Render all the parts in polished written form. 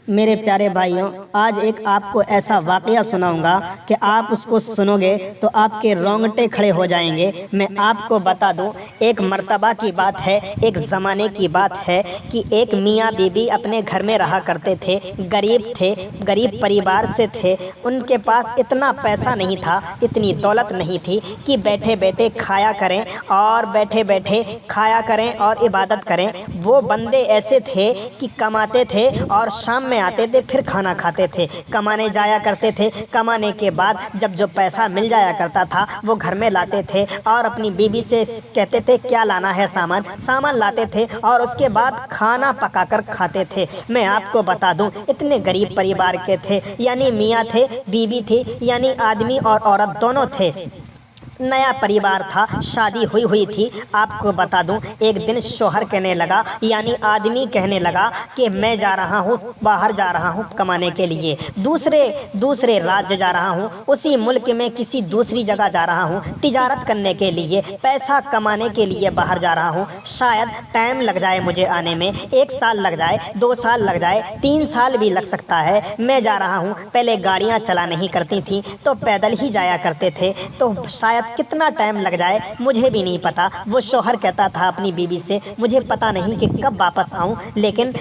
میرے پیارے بھائیوں، آج ایک آپ کو ایسا واقعہ سناؤں گا کہ آپ اس کو سنو گے تو آپ کے رونگٹے کھڑے ہو جائیں گے۔ میں آپ کو بتا دوں، ایک مرتبہ کی بات ہے، ایک زمانے کی بات ہے کہ ایک میاں بی بی اپنے گھر میں رہا کرتے تھے، غریب پریوار سے تھے۔ ان کے پاس اتنا پیسہ نہیں تھا، اتنی دولت نہیں تھی کہ بیٹھے بیٹھے کھایا کریں اور عبادت کریں۔ وہ بندے ایسے تھے کہ کماتے تھے اور شام میں آتے تھے، پھر کھانا کھاتے تھے، کمانے جایا کرتے تھے، کمانے کے بعد جب جو پیسہ مل جایا کرتا تھا وہ گھر میں لاتے تھے اور اپنی بیوی سے کہتے تھے کیا لانا ہے، سامان لاتے تھے اور اس کے بعد کھانا پکا کر کھاتے تھے۔ میں آپ کو بتا دوں، اتنے غریب پریوار کے تھے، یعنی میاں تھے، بیوی تھی، یعنی آدمی اور عورت دونوں تھے، نیا پریوار تھا، شادی ہوئی تھی۔ آپ کو بتا دوں، ایک دن شوہر کہنے لگا، یعنی آدمی کہنے لگا کہ میں جا رہا ہوں، باہر جا رہا ہوں کمانے کے لیے، دوسرے راج جا رہا ہوں، اسی ملک میں کسی دوسری جگہ جا رہا ہوں تجارت کرنے کے لیے، پیسہ کمانے کے لیے باہر جا رہا ہوں۔ شاید ٹائم لگ جائے مجھے آنے میں، 1 سال لگ جائے، 2 سال لگ جائے، 3 سال بھی لگ سکتا ہے۔ میں جا رہا ہوں، پہلے گاڑیاں چلا نہیں کرتی تھیں تو پیدل ہی جایا کرتے تھے، تو شاید کتنا ٹائم لگ جائے مجھے بھی نہیں پتا۔ وہ شوہر کہتا تھا اپنی بیوی سے، مجھے پتا نہیں کہ کب واپس آؤں، لیکن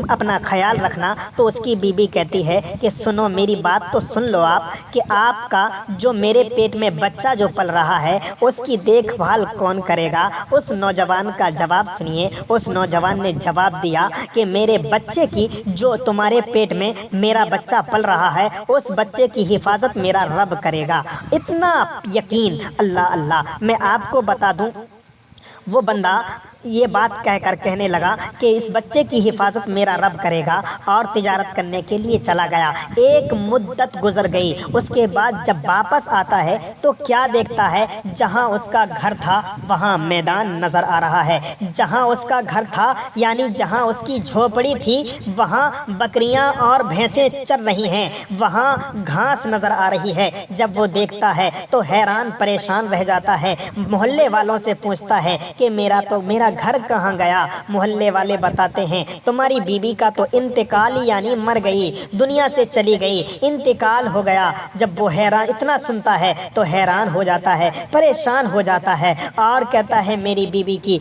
اپنا خیال رکھنا۔ تو اس کی بیوی کہتی ہے کہ سنو، میری بات تو سن لو آپ، کہ آپ کا جو میرے پیٹ میں بچہ جو پل رہا ہے اس کی دیکھ بھال کون کرے گا؟ اس نوجوان کا جواب سنیے۔ اس نوجوان نے جواب دیا کہ میرے بچے کی، جو تمہارے پیٹ میں میرا بچہ پل رہا ہے، اس بچے کی حفاظت میرا رب کرے گا۔ اتنا یقین! اللہ! میں آپ کو بتا دوں، وہ بندہ یہ بات کہہ کر کہنے لگا کہ اس بچے کی حفاظت میرا رب کرے گا، اور تجارت کرنے کے لیے چلا گیا۔ ایک مدت گزر گئی، اس کے بعد جب واپس آتا ہے تو کیا دیکھتا ہے؟ جہاں اس کا گھر تھا وہاں میدان نظر آ رہا ہے، جہاں اس کا گھر تھا یعنی جہاں اس کی جھوپڑی تھی وہاں بکریاں اور بھینسیں چر رہی ہیں، وہاں گھاس نظر آ رہی ہے۔ جب وہ دیکھتا ہے تو حیران پریشان رہ جاتا ہے، محلے والوں سے پوچھتا ہے کہ میرا گھر کہاں گیا؟ محلے والے بتاتے ہیں تمہاری بیوی کا تو انتقال یعنی مر گئی، دنیا سے چلی گئی، انتقال ہو گیا۔ جب وہ اتنا سنتا ہے تو حیران ہو جاتا ہے، پریشان ہو جاتا ہے اور کہتا ہے میری بیوی کی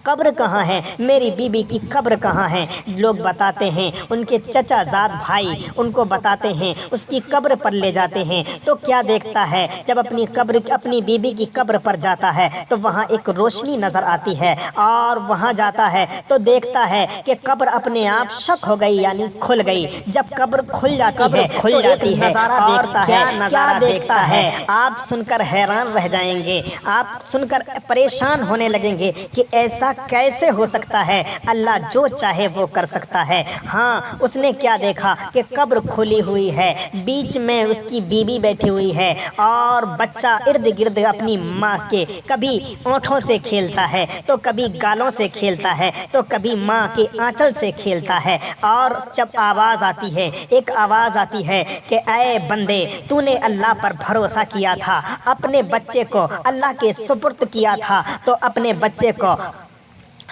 قبر کہاں ہے؟ میری بیوی کی قبر کہاں ہے؟ لوگ بتاتے ہیں، ان کے چچا زاد بھائی ان کو بتاتے ہیں، اس کی قبر پر لے جاتے ہیں۔ تو کیا دیکھتا ہے؟ جب اپنی بیوی کی قبر پر جاتا ہے تو وہاں ایک روشنی نظر آتی ہے، اور وہاں جاتا ہے تو دیکھتا ہے کہ قبر اپنے آپ شق ہو گئی، یعنی کھل گئی۔ جب قبر کھل جاتی ہے تو ایک نظارہ دیکھتا ہے۔ آپ سن کر حیران رہ جائیں گے، آپ سن کر پریشان ہونے لگیں گے کہ ایسا کیسے ہو سکتا ہے؟ اللہ جو چاہے وہ کر سکتا ہے۔ ہاں، اس نے کیا دیکھا کہ قبر کھلی ہوئی ہے، بیچ میں اس کی بیوی بیٹھی ہوئی ہے، اور بچہ ارد گرد اپنی ماں کے کبھی اونٹوں سے کھیلتا ہے، تو کبھی گالوں سے کھیلتا ہے، تو کبھی ماں کے آنچل سے کھیلتا ہے۔ اور جب ایک آواز آتی ہے کہ اے بندے، تو نے اللہ پر بھروسہ کیا تھا، اپنے بچے کو اللہ کے سپرد کیا تھا، تو اپنے بچے کو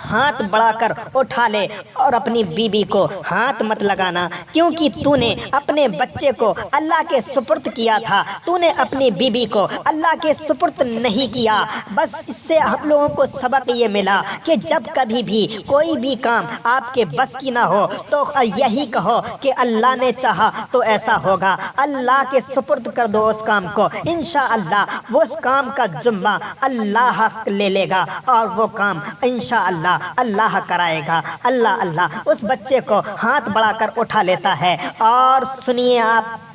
ہاتھ بڑھا کر اٹھا لے اور اپنی بیوی کو ہاتھ مت لگانا، کیونکہ تو نے اپنے بچے کو اللہ کے سپرد کیا تھا، تو نے اپنی بیوی کو اللہ کے سپرد نہیں کیا۔ بس اس سے ہم لوگوں کو سبق یہ ملا کہ جب کبھی بھی کوئی بھی کام آپ کے بس کی نہ ہو تو یہی کہو کہ اللہ نے چاہا تو ایسا ہوگا، اللہ کے سپرد کر دو اس کام کو، انشاءاللہ وہ اس کام کا ذمہ اللہ لے لے گا، اور وہ کام انشاءاللہ اللہ کرائے گا۔ اللہ اس بچے کو ہاتھ بڑھا کر اٹھا لیتا ہے، اور سنیے آپ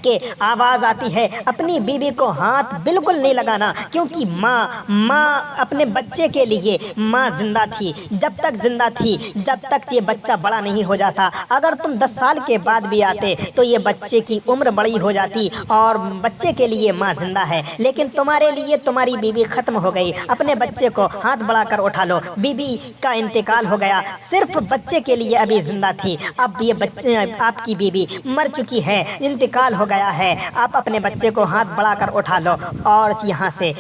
کہ آواز آتی ہے اپنی بیوی کو ہاتھ بالکل نہیں لگانا، کیونکہ ماں اپنے بچے کے لیے ماں زندہ تھی، جب تک یہ بچہ بڑا نہیں ہو جاتا۔ اگر تم 10 سال کے بعد بھی آتے تو یہ بچے کی عمر بڑی ہو جاتی، اور بچے کے لیے ماں زندہ ہے، لیکن تمہارے لیے تمہاری بیوی ختم ہو گئی۔ اپنے بچے کو ہاتھ بڑھا کر اٹھا لو، بیوی کا انتقال ہو گیا، صرف بچے کے لیے ابھی زندہ تھی، اب یہ بچے آپ کی بیوی مر چکی ہے، انتقال ہو گیا ہے، آپ اپنے بچے کو ہاتھ بڑھا کر اٹھا لو اور یہاں سے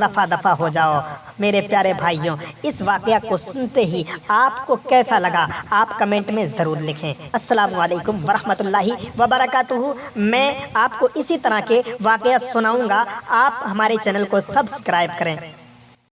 رفع دفع ہو جاؤ۔ میرے پیارے بھائیوں، اس واقعہ کو سنتے ہی آپ کو کیسا لگا آپ کمنٹ میں ضرور لکھیں۔ السلام علیکم ورحمۃ اللہ وبرکاتہ۔ میں آپ کو اسی طرح کے واقعہ سناؤں گا، آپ ہمارے چینل کو سبسکرائب کریں۔